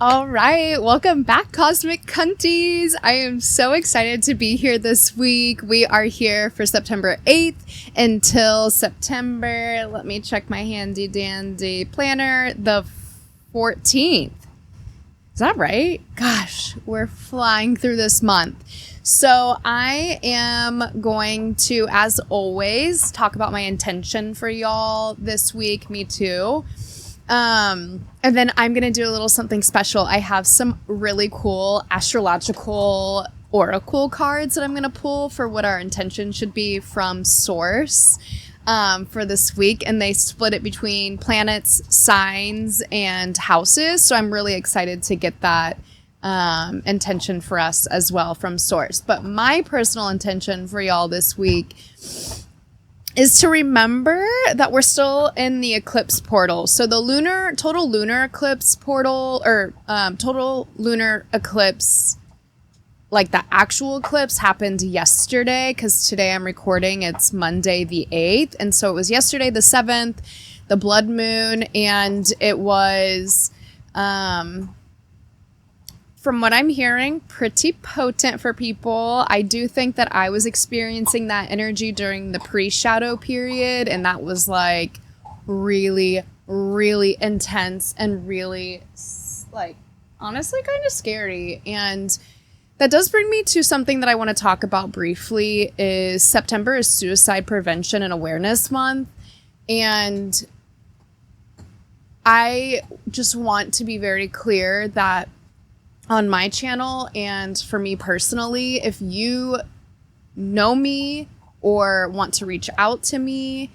All right, welcome back, Cosmic Cunties. I am so excited to be here this week. We are here for September 8th until September, let me check my handy dandy planner, the 14th. Is that right? Gosh, we're flying through this month. So I am going to, as always, talk about my intention for y'all this week. Me too. And then I'm going to do a little something special. I have some really cool astrological oracle cards that I'm going to pull for what our intention should be from Source for this week. And they split it between planets, signs, and houses. So I'm really excited to get that intention for us as well from Source. But my personal intention for y'all this week is to remember that we're still in the eclipse portal. So the total lunar eclipse portal, or total lunar eclipse, like the actual eclipse, happened yesterday, because today I'm recording, it's Monday the 8th. And so it was yesterday the 7th, the blood moon, and it was, from what I'm hearing, pretty potent for people. I do think that I was experiencing that energy during the pre-shadow period, and that was like really, really intense and really, like, honestly kind of scary. And that does bring me to something that I want to talk about briefly. Is September is Suicide Prevention and Awareness Month, and I just want to be very clear that on my channel, and for me personally, if you know me or want to reach out to me,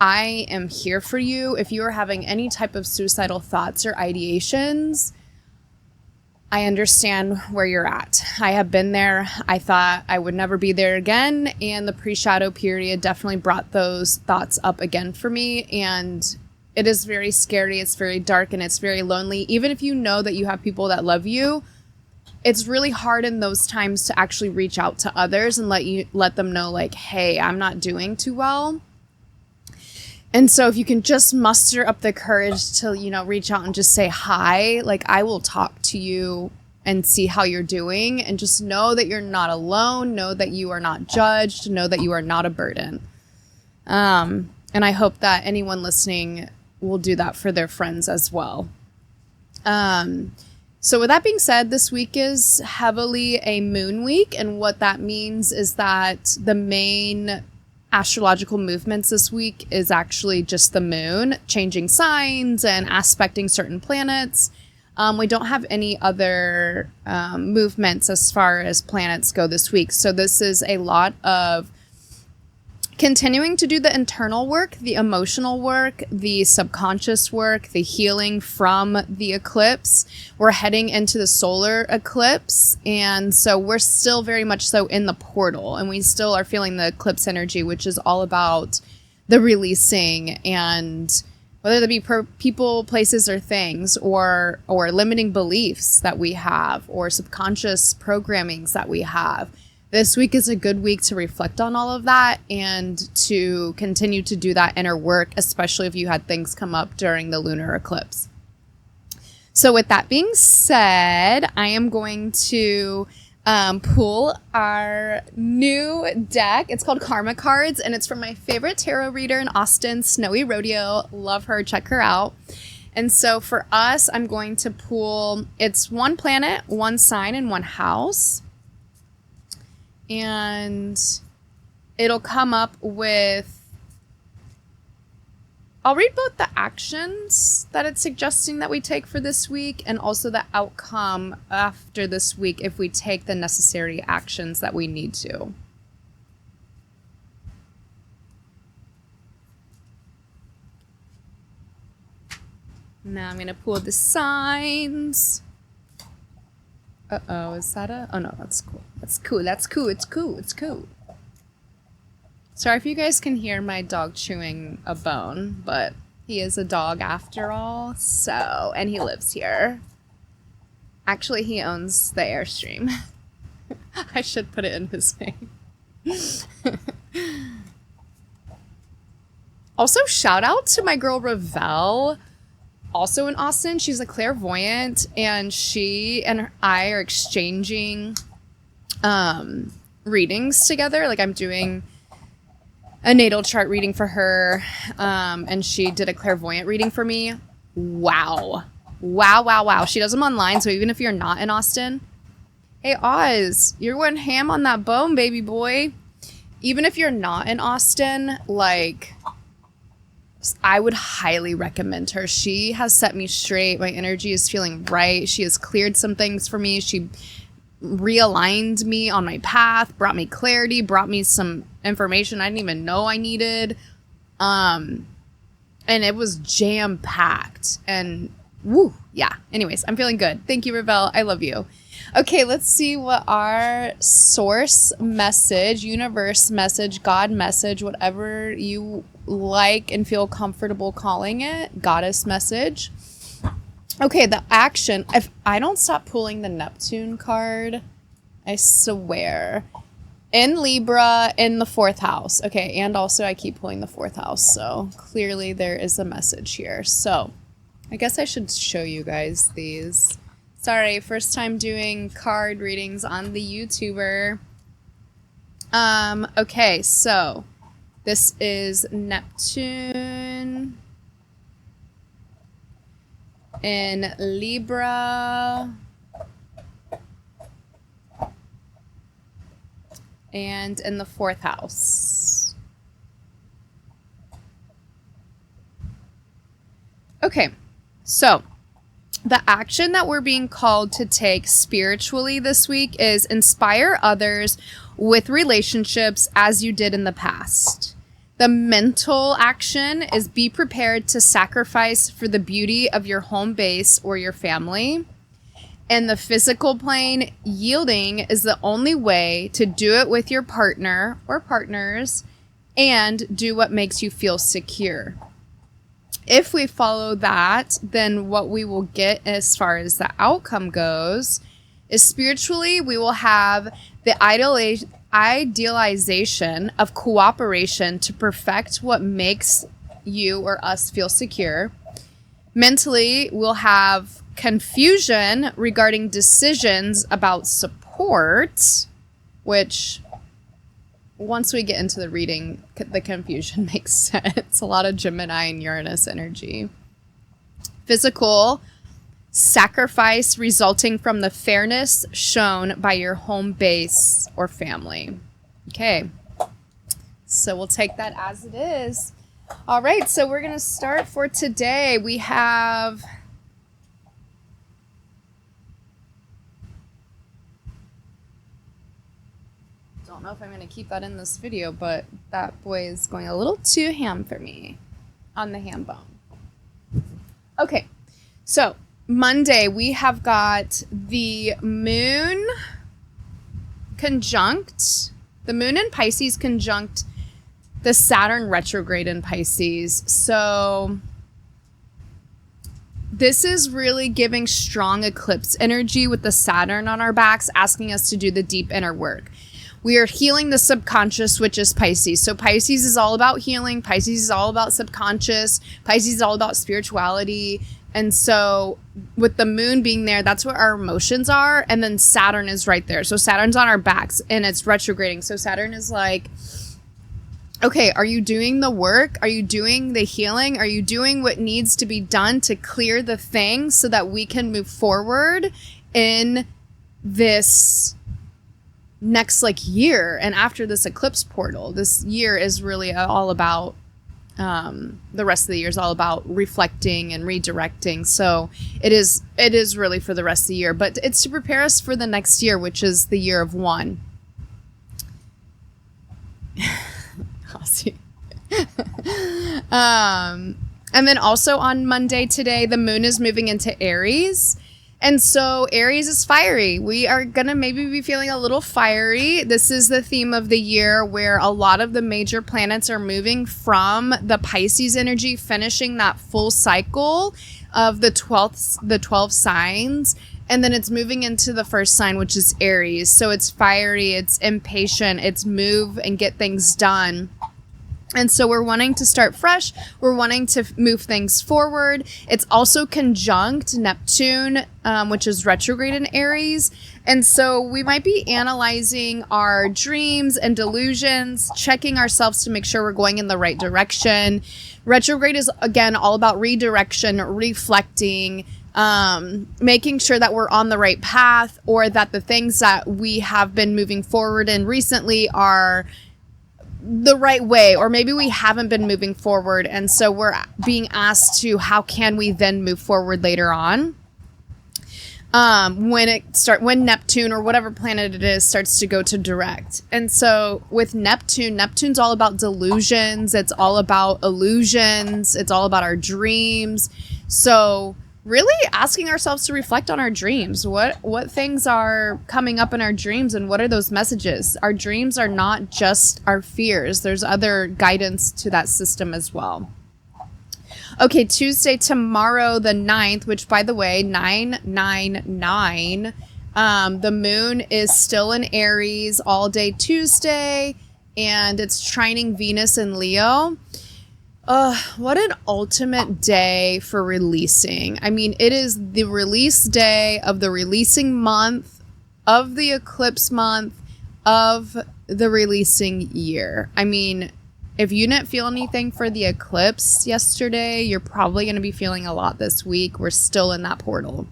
I am here for you. If you are having any type of suicidal thoughts or ideations, I understand where you're at. I have been there. I thought I would never be there again, and the pre-shadow period definitely brought those thoughts up again for me, and it is very scary, it's very dark, and it's very lonely. Even if you know that you have people that love you, it's really hard in those times to actually reach out to others and let them know, like, hey, I'm not doing too well. And so if you can just muster up the courage to, reach out and just say hi, like, I will talk to you and see how you're doing, and just know that you're not alone, know that you are not judged, know that you are not a burden. And I hope that anyone listening will do that for their friends as well. So with that being said, this week is heavily a moon week, and what that means is that the main astrological movements this week is actually just the moon, changing signs and aspecting certain planets. We don't have any other movements as far as planets go this week. So this is a lot of continuing to do the internal work, the emotional work, the subconscious work, the healing from the eclipse. We're heading into the solar eclipse, and so we're still very much so in the portal, and we still are feeling the eclipse energy, which is all about the releasing, and whether that be people, places, or things, or limiting beliefs that we have, or subconscious programmings that we have. This week is a good week to reflect on all of that and to continue to do that inner work, especially if you had things come up during the lunar eclipse. So with that being said, I am going to pull our new deck. It's called Karma Cards, and it's from my favorite tarot reader in Austin, Snowy Rodeo. Love her. Check her out. And so for us, I'm going to pull, it's one planet, one sign, and one house. And it'll come up with, I'll read both the actions that it's suggesting that we take for this week, and also the outcome after this week if we take the necessary actions that we need to. Now I'm going to pull the signs. Uh-oh, is that a... Oh, no, that's cool. That's cool. That's cool. It's cool. It's cool. Sorry if you guys can hear my dog chewing a bone, but he is a dog after all, so... And he lives here. Actually, he owns the Airstream. I should put it in his name. Also, shout out to my girl, Ravel. also in Austin. She's a clairvoyant, and she and I are exchanging readings together. Like, I'm doing a natal chart reading for her, and she did a clairvoyant reading for me. Wow. She does them online, so even if you're not in Austin, hey, Oz, you're going ham on that bone, baby boy. Even if you're not in Austin, like, I would highly recommend her. She has set me straight. My energy is feeling right. She has cleared some things for me. She realigned me on my path, brought me clarity, brought me some information I didn't even know I needed. And it was jam-packed. And woo, yeah. Anyways, I'm feeling good. Thank you, Ravel. I love you. Okay, let's see what our source message, universe message, God message, whatever you like and feel comfortable calling it, goddess message. Okay, the action. If I don't stop pulling the Neptune card, I swear. In Libra, in the 4th house. Okay, and also I keep pulling the 4th house, so clearly there is a message here. So I guess I should show you guys these. Sorry, first time doing card readings on the YouTuber. Okay, so this is Neptune in Libra and in the 4th house. Okay, so the action that we're being called to take spiritually this week is inspire others with relationships as you did in the past. The mental action is be prepared to sacrifice for the beauty of your home base or your family. And the physical plane, yielding is the only way to do it with your partner or partners and do what makes you feel secure. If we follow that, then what we will get as far as the outcome goes is spiritually, we will have the idealization of cooperation to perfect what makes you or us feel secure. Mentally, we'll have confusion regarding decisions about support, which once we get into the reading, the confusion makes sense. A lot of Gemini and Uranus energy. Physical, sacrifice resulting from the fairness shown by your home base or family. Okay, so we'll take that as it is. All right, so we're going to start for today. We have... don't know if I'm going to keep that in this video, but that boy is going a little too ham for me on the ham bone. Okay, so Monday we have got the moon conjunct, the moon in Pisces conjunct the Saturn retrograde in Pisces. So this is really giving strong eclipse energy with the Saturn on our backs, asking us to do the deep inner work. We are healing the subconscious, which is Pisces. So Pisces is all about healing. Pisces is all about subconscious. Pisces is all about spirituality. And so with the moon being there, that's what our emotions are. And then Saturn is right there. So Saturn's on our backs and it's retrograding. So Saturn is like, okay, are you doing the work? Are you doing the healing? Are you doing what needs to be done to clear the thing so that we can move forward in this next year? And after this eclipse portal, this year is really all about, the rest of the year is all about reflecting and redirecting. So it is really for the rest of the year, but it's to prepare us for the next year, which is the year of one. And then also on Monday today, the moon is moving into Aries. And so Aries is fiery. We are going to maybe be feeling a little fiery. This is the theme of the year where a lot of the major planets are moving from the Pisces energy, finishing that full cycle of the 12 signs. And then it's moving into the first sign, which is Aries. So it's fiery, it's impatient, it's move and get things done. And so we're wanting to start fresh. We're wanting to move things forward. It's also conjunct Neptune, which is retrograde in Aries. And so we might be analyzing our dreams and delusions, checking ourselves to make sure we're going in the right direction. Retrograde is, again, all about redirection, reflecting, making sure that we're on the right path, or that the things that we have been moving forward in recently are the right way, or maybe we haven't been moving forward, and so we're being asked to how can we then move forward later on, when Neptune or whatever planet it is starts to go to direct. And so with Neptune's all about delusions, it's all about illusions, it's all about our dreams. So really asking ourselves to reflect on our dreams. What things are coming up in our dreams, and what are those messages? Our dreams are not just our fears. There's other guidance to that system as well. Okay, Tuesday, tomorrow, the 9th, which, by the way, 999, the moon is still in Aries all day Tuesday, and it's trining Venus in Leo. What an ultimate day for releasing. I mean, it is the release day of the releasing month, of the eclipse month, of the releasing year. I mean, if you didn't feel anything for the eclipse yesterday, you're probably going to be feeling a lot this week. We're still in that portal.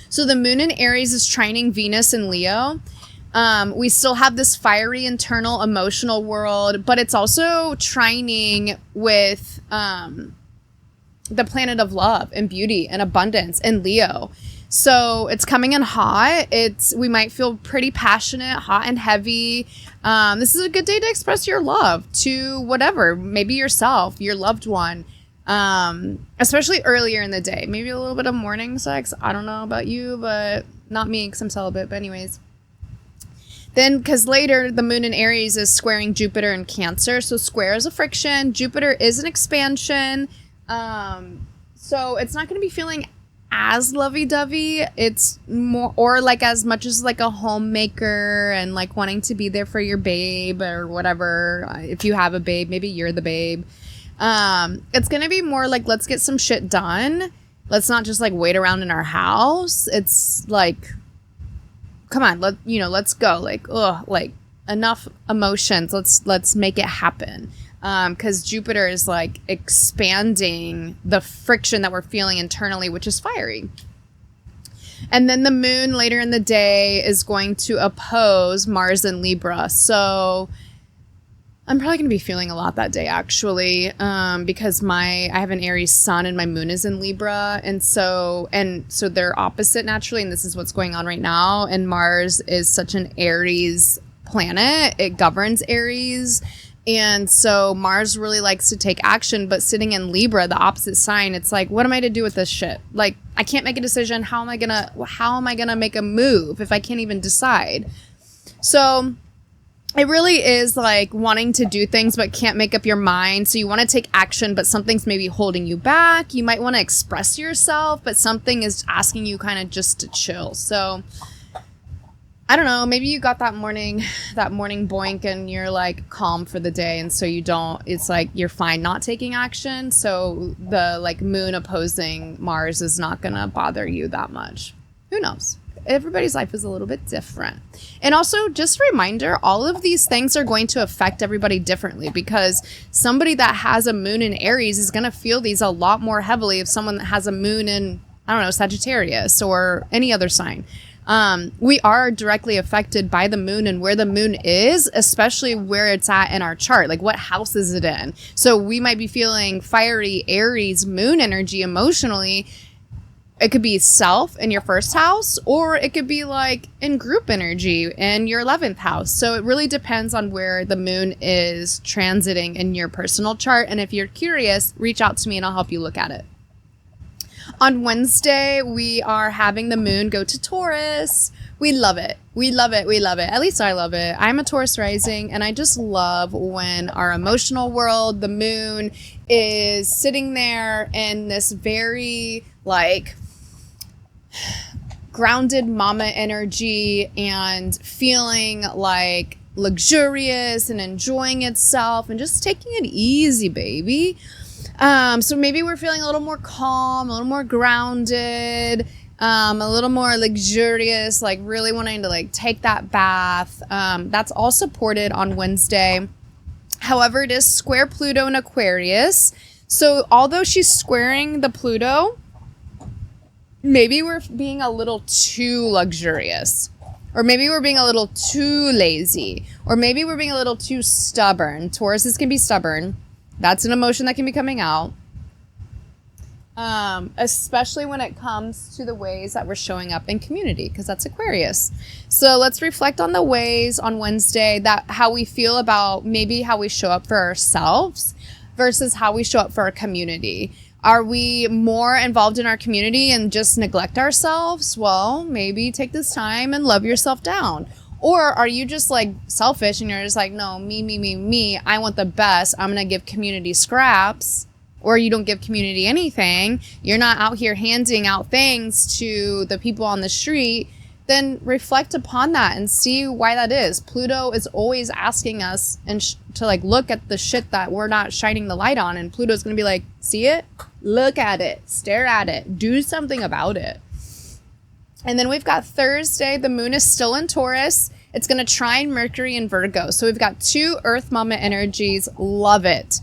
So the moon in Aries is trining Venus in Leo. We still have this fiery internal emotional world, but it's also trining with the planet of love and beauty and abundance in Leo. So it's coming in hot. We might feel pretty passionate, hot and heavy. This is a good day to express your love to whatever, maybe yourself, your loved one, especially earlier in the day. Maybe a little bit of morning sex. I don't know about you, but not me because I'm celibate. But anyways. Then, because later the moon in Aries is squaring Jupiter in Cancer. So square is a friction. Jupiter is an expansion. So it's not going to be feeling as lovey-dovey. It's more, or like as much as like a homemaker and like wanting to be there for your babe or whatever. If you have a babe, maybe you're the babe. It's going to be more like, let's get some shit done. Let's not just like wait around in our house. It's like, come on, let's go. Like, enough emotions. Let's make it happen. Because Jupiter is like expanding the friction that we're feeling internally, which is fiery. And then the moon later in the day is going to oppose Mars in Libra. So I'm probably going to be feeling a lot that day, actually, because I have an Aries sun and my moon is in Libra. And so they're opposite naturally. And this is what's going on right now. And Mars is such an Aries planet. It governs Aries. And so Mars really likes to take action, but sitting in Libra, the opposite sign, it's like, what am I to do with this shit? Like, I can't make a decision. How am I gonna make a move if I can't even decide? So it really is like wanting to do things but can't make up your mind. So you want to take action, but something's maybe holding you back. You might want to express yourself, but something is asking you kind of just to chill. So I don't know, maybe you got that morning boink and you're like calm for the day. And so it's like you're fine not taking action. So the like moon opposing Mars is not going to bother you that much. Who knows? Everybody's life is a little bit different. And also, just a reminder, all of these things are going to affect everybody differently, because somebody that has a moon in Aries is going to feel these a lot more heavily if someone that has a moon in, I don't know, Sagittarius or any other sign. We are directly affected by the moon and where the moon is, especially where it's at in our chart. Like, what house is it in? So we might be feeling fiery Aries moon energy emotionally. It could be self in your first house, or it could be like in group energy in your 11th house. So it really depends on where the moon is transiting in your personal chart. And if you're curious, reach out to me and I'll help you look at it. On Wednesday, we are having the moon go to Taurus. We love it. We love it. We love it. At least I love it. I'm a Taurus rising, and I just love when our emotional world, the moon, is sitting there in this very like grounded mama energy and feeling like luxurious and enjoying itself and just taking it easy, baby. So maybe we're feeling a little more calm, a little more grounded, a little more luxurious, like really wanting to like take that bath. That's all supported on Wednesday. However, it is square Pluto in Aquarius. So although she's squaring the Pluto, maybe we're being a little too luxurious. Or maybe we're being a little too lazy. Or maybe we're being a little too stubborn. Tauruses can be stubborn. That's an emotion that can be coming out. Especially when it comes to the ways that we're showing up in community, because that's Aquarius. So let's reflect on the ways on Wednesday that how we feel about maybe how we show up for ourselves versus how we show up for our community. Are we more involved in our community and just neglect ourselves? Well, maybe take this time and love yourself down. Or are you just like selfish and you're just like, no, me, I want the best. I'm going to give community scraps. Or you don't give community anything. You're not out here handing out things to the people on the street. Then reflect upon that and see why that is. Pluto is always asking us to like look at the shit that we're not shining the light on. And Pluto's going to be like, see it? Look at it. Stare at it. Do something about it. And then we've got Thursday. The moon is still in Taurus. It's going to trine Mercury in Virgo. So we've got 2 Earth Mama energies. Love it.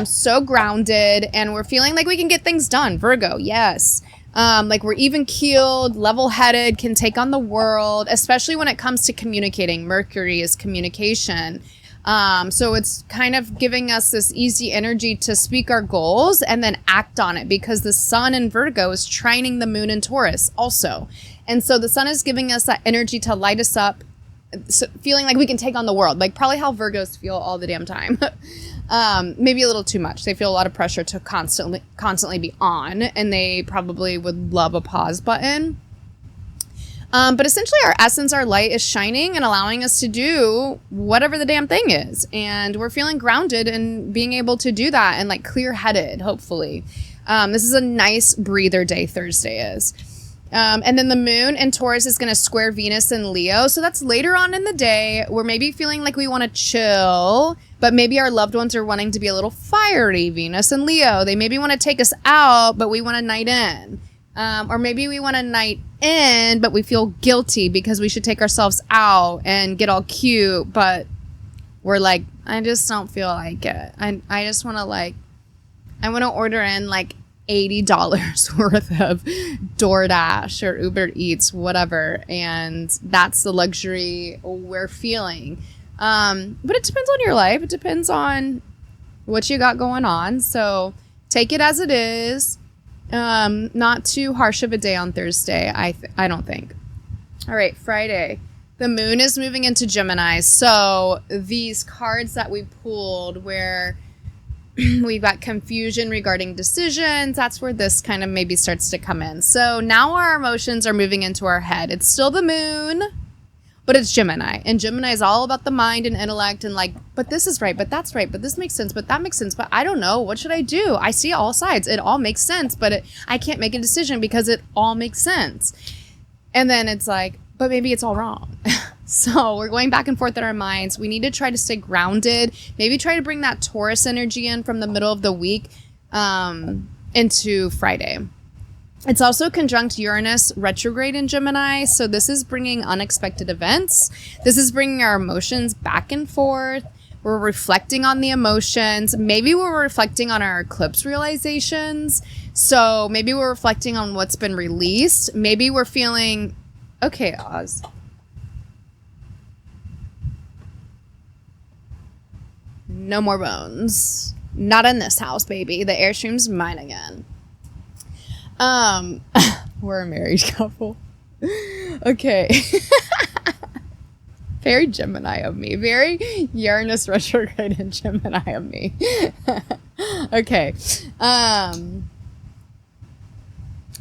So grounded. And we're feeling like we can get things done. Virgo, yes. Like we're even keeled, level headed, can take on the world, especially when it comes to communicating. Mercury is communication. So it's kind of giving us this easy energy to speak our goals and then act on it, because the sun in Virgo is trining the moon in Taurus also. And so the sun is giving us that energy to light us up, so feeling like we can take on the world, like probably how Virgos feel all the damn time. Maybe a little too much. They feel a lot of pressure to constantly be on, and they probably would love a pause button. But essentially our essence, our light is shining and allowing us to do whatever the damn thing is. And we're feeling grounded and being able to do that and like clear-headed, hopefully. This is a nice breather day, Thursday is. And then the moon in Taurus is going to square Venus in Leo. So that's later on in the day. We're maybe feeling like we want to chill, but maybe our loved ones are wanting to be a little fiery. Venus and Leo, they maybe want to take us out, but we want a night in. Or maybe we want a night in, but we feel guilty because we should take ourselves out and get all cute. But we're like, I just don't feel like it. I just want to I want to order in like $80 worth of DoorDash or Uber Eats, whatever. And that's the luxury we're feeling. But it depends on your life. It depends on what you got going on. So take it as it is. Not too harsh of a day on Thursday, I don't think. All right, Friday. The moon is moving into Gemini. So these cards that we pulled where we've got confusion regarding decisions, that's where this kind of maybe starts to come in. So now our emotions are moving into our head. It's still the moon, but it's Gemini. And Gemini is all about the mind and intellect and like, but this is right, but that's right, but this makes sense, but that makes sense, but I don't know. What should I do? I see all sides. It all makes sense, but I can't make a decision because it all makes sense. And then it's like, but maybe it's all wrong. So we're going back and forth in our minds. We need to try to stay grounded. Maybe try to bring that Taurus energy in from the middle of the week into Friday. It's also conjunct Uranus retrograde in Gemini. So this is bringing unexpected events. This is bringing our emotions back and forth. We're reflecting on the emotions. Maybe we're reflecting on our eclipse realizations. So maybe we're reflecting on what's been released. Maybe we're feeling, okay, Oz. No more bones. Not in this house, baby. The Airstream's mine again. We're a married couple. Okay. Very Gemini of me. Very Uranus retrograde and Gemini of me. Okay.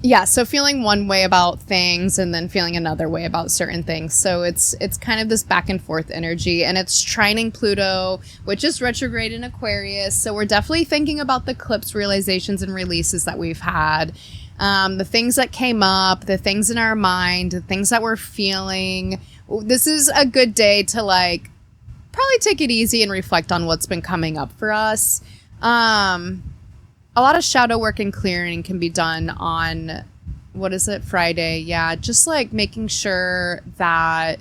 Yeah, so feeling one way about things and then feeling another way about certain things. So it's kind of this back and forth energy, and it's trining Pluto, which is retrograde in Aquarius. So we're definitely thinking about the eclipse realizations and releases that we've had. The things that came up, the things in our mind, the things that we're feeling. This is a good day to like probably take it easy and reflect on what's been coming up for us. A lot of shadow work and clearing can be done on, what is it, Friday? Yeah, just like making sure that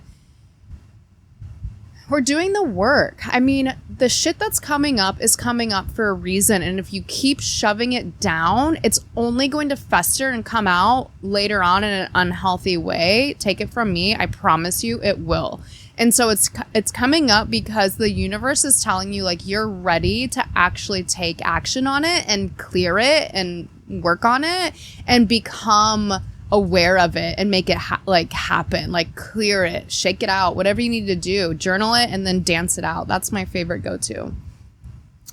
we're doing the work. I mean, the shit that's coming up is coming up for a reason. And if you keep shoving it down, it's only going to fester and come out later on in an unhealthy way. Take it from me. I promise you it will. And so it's coming up because the universe is telling you, like, you're ready to actually take action on it and clear it and work on it and become aware of it and make it happen, like clear it, shake it out, whatever you need to do, journal it, and then dance it out. That's my favorite go-to.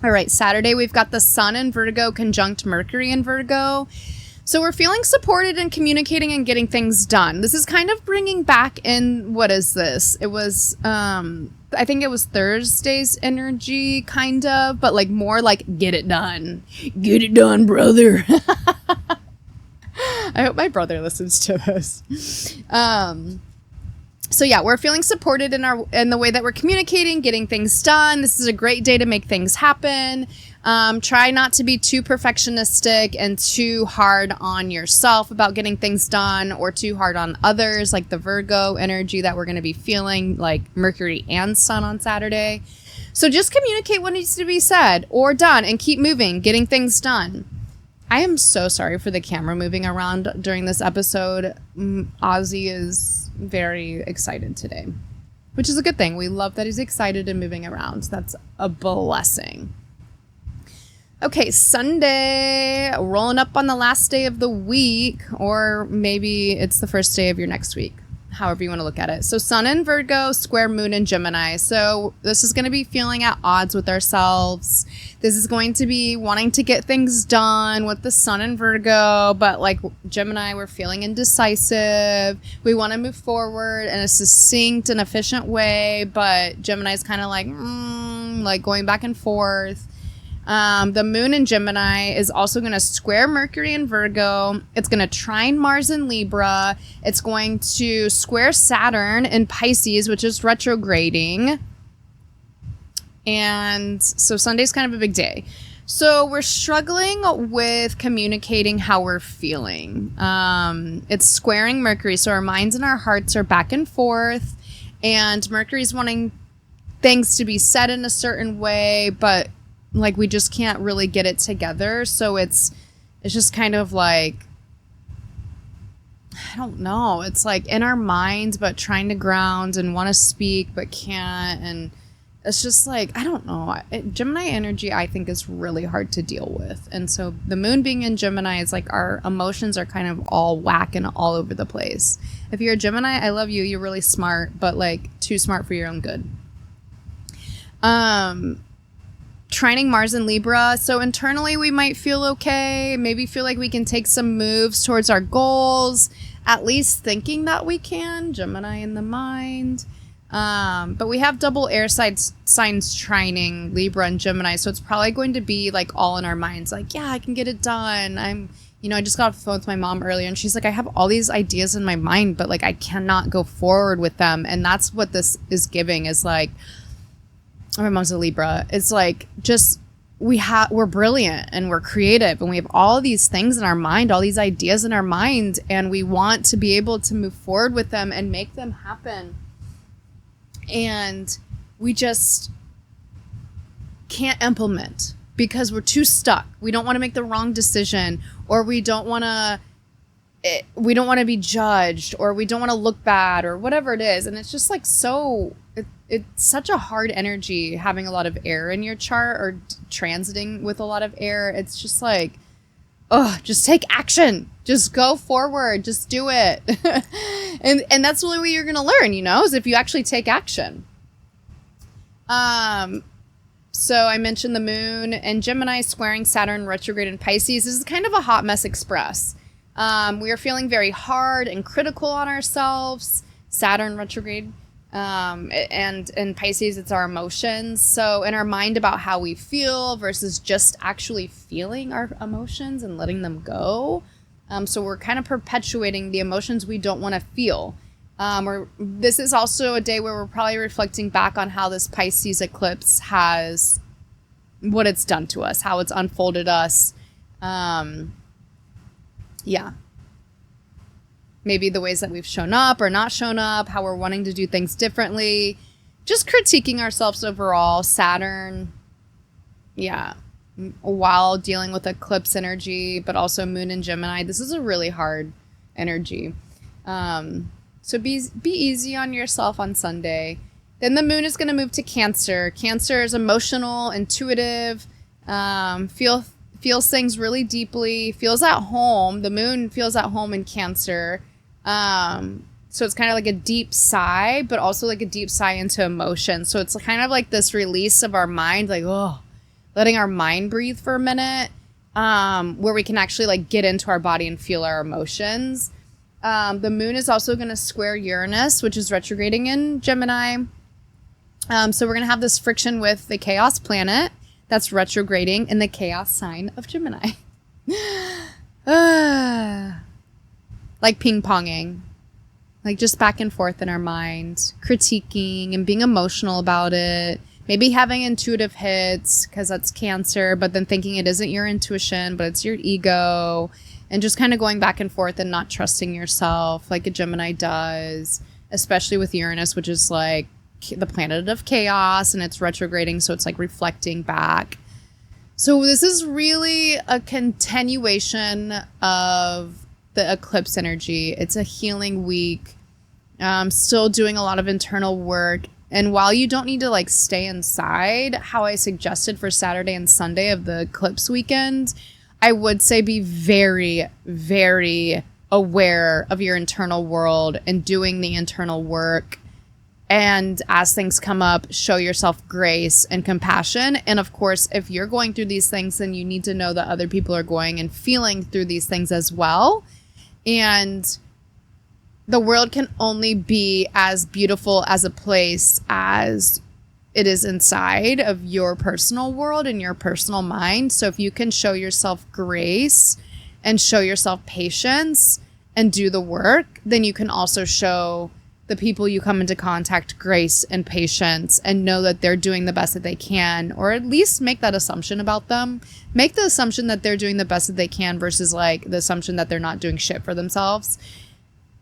All right, Saturday, we've got the Sun in Virgo conjunct Mercury in Virgo. So we're feeling supported and communicating and getting things done. This is kind of bringing back in, what is this? It was, I think it was Thursday's energy, kind of, but like more like, get it done. Get it done, brother. I hope my brother listens to this. So yeah, we're feeling supported in the way that we're communicating, getting things done. This is a great day to make things happen. Try not to be too perfectionistic and too hard on yourself about getting things done, or too hard on others, like the Virgo energy that we're going to be feeling, like Mercury and Sun on Saturday. So just communicate what needs to be said or done and keep moving, getting things done. I am so sorry for the camera moving around during this episode. Ozzy is very excited today, which is a good thing. We love that he's excited and moving around. That's a blessing. Okay, Sunday, rolling up on the last day of the week, or maybe it's the first day of your next week, however you want to look at it. So Sun in Virgo, square Moon in Gemini. So this is going to be feeling at odds with ourselves. This is going to be wanting to get things done with the Sun in Virgo, but like Gemini, we're feeling indecisive. We want to move forward in a succinct and efficient way, but Gemini's kind of like going back and forth. The Moon in Gemini is also going to square Mercury in Virgo. It's going to trine Mars in Libra. It's going to square Saturn in Pisces, which is retrograding. And so Sunday's kind of a big day. So we're struggling with communicating how we're feeling. It's squaring Mercury. So our minds and our hearts are back and forth. And Mercury's wanting things to be said in a certain way, but like we just can't really get it together. So it's just kind of like, I don't know. It's like in our minds, but trying to ground and want to speak, but can't. And it's just like, I don't know. Gemini energy, I think, is really hard to deal with. And so the Moon being in Gemini is like our emotions are kind of all whack and all over the place. If you're a Gemini, I love you. You're really smart, but like too smart for your own good. Trining Mars in Libra. So internally we might feel okay, maybe feel like we can take some moves towards our goals, at least thinking that we can. Gemini in the mind. But we have double air signs trining Libra and Gemini. So it's probably going to be like all in our minds. Like, yeah, I can get it done. I just got off the phone with my mom earlier and she's like, I have all these ideas in my mind, but like I cannot go forward with them. And that's what this is giving, is like, my mom's a Libra. It's like, just, we're brilliant and we're creative and we have all these things in our mind, all these ideas in our mind, and we want to be able to move forward with them and make them happen. And we just can't implement because we're too stuck. We don't want to make the wrong decision, or we don't want to be judged, or we don't want to look bad, or whatever it is. And it's just like it's such a hard energy having a lot of air in your chart, or transiting with a lot of air. It's just like, just take action. Just go forward. Just do it. and that's the only way you're going to learn, is if you actually take action. So I mentioned the Moon and Gemini squaring Saturn retrograde in Pisces. This is kind of a hot mess express. We are feeling very hard and critical on ourselves. Saturn retrograde. And in Pisces, it's our emotions. So in our mind about how we feel versus just actually feeling our emotions and letting them go. So we're kind of perpetuating the emotions we don't want to feel. Or this is also a day where we're probably reflecting back on how this Pisces eclipse has, what it's done to us, how it's unfolded us. Yeah. Maybe the ways that we've shown up or not shown up, how we're wanting to do things differently, just critiquing ourselves overall. Saturn, yeah, while dealing with eclipse energy, but also moon and Gemini. This is a really hard energy. So be easy on yourself on Sunday. Then the moon is going to move to Cancer. Cancer is emotional, intuitive, feels things really deeply, feels at home. The moon feels at home in Cancer. So it's kind of like a deep sigh, but also like a deep sigh into emotion. So it's kind of like this release of our mind, like, oh, letting our mind breathe for a minute, where we can actually like get into our body and feel our emotions. The moon is also going to square Uranus, which is retrograding in Gemini. So we're going to have this friction with the chaos planet that's retrograding in the chaos sign of Gemini. Like ping-ponging. Like just back and forth in our mind, critiquing and being emotional about it. Maybe having intuitive hits because that's Cancer, but then thinking it isn't your intuition, but it's your ego. And just kind of going back and forth and not trusting yourself like a Gemini does, especially with Uranus, which is like the planet of chaos and it's retrograding. So it's like reflecting back. So this is really a continuation of the eclipse energy. It's a healing week. Still doing a lot of internal work. And while you don't need to like stay inside, how I suggested for Saturday and Sunday of the eclipse weekend, I would say be very, very aware of your internal world and doing the internal work. And as things come up, show yourself grace and compassion. And of course, if you're going through these things, then you need to know that other people are going and feeling through these things as well. And the world can only be as beautiful as a place as it is inside of your personal world and your personal mind. So if you can show yourself grace and show yourself patience and do the work, then you can also show the people you come into contact grace and patience and know that they're doing the best that they can, or at least make that assumption about them. Make the assumption that they're doing the best that they can versus like the assumption that they're not doing shit for themselves.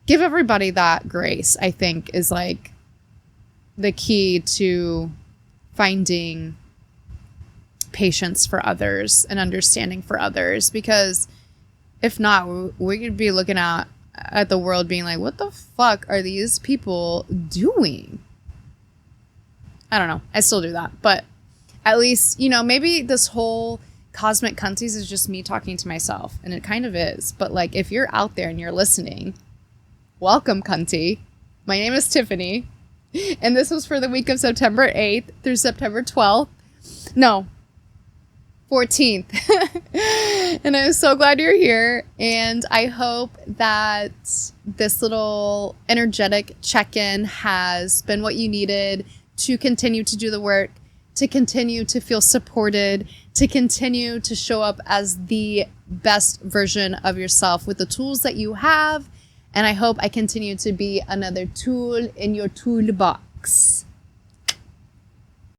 Give everybody that grace, I think, is like the key to finding patience for others and understanding for others. Because if not, we could be looking at the world being like, what the fuck are these people doing? I don't know. I still do that. But at least, you know, maybe this whole cosmic Cunties is just me talking to myself. And it kind of is. But like, if you're out there and you're listening, welcome, Cunty. My name is Tiffany. And this was for the week of September 8th through September 12th. No, 14th. And I'm so glad you're here. And I hope that this little energetic check-in has been what you needed to continue to do the work, to continue to feel supported, to continue to show up as the best version of yourself with the tools that you have. And I hope I continue to be another tool in your toolbox.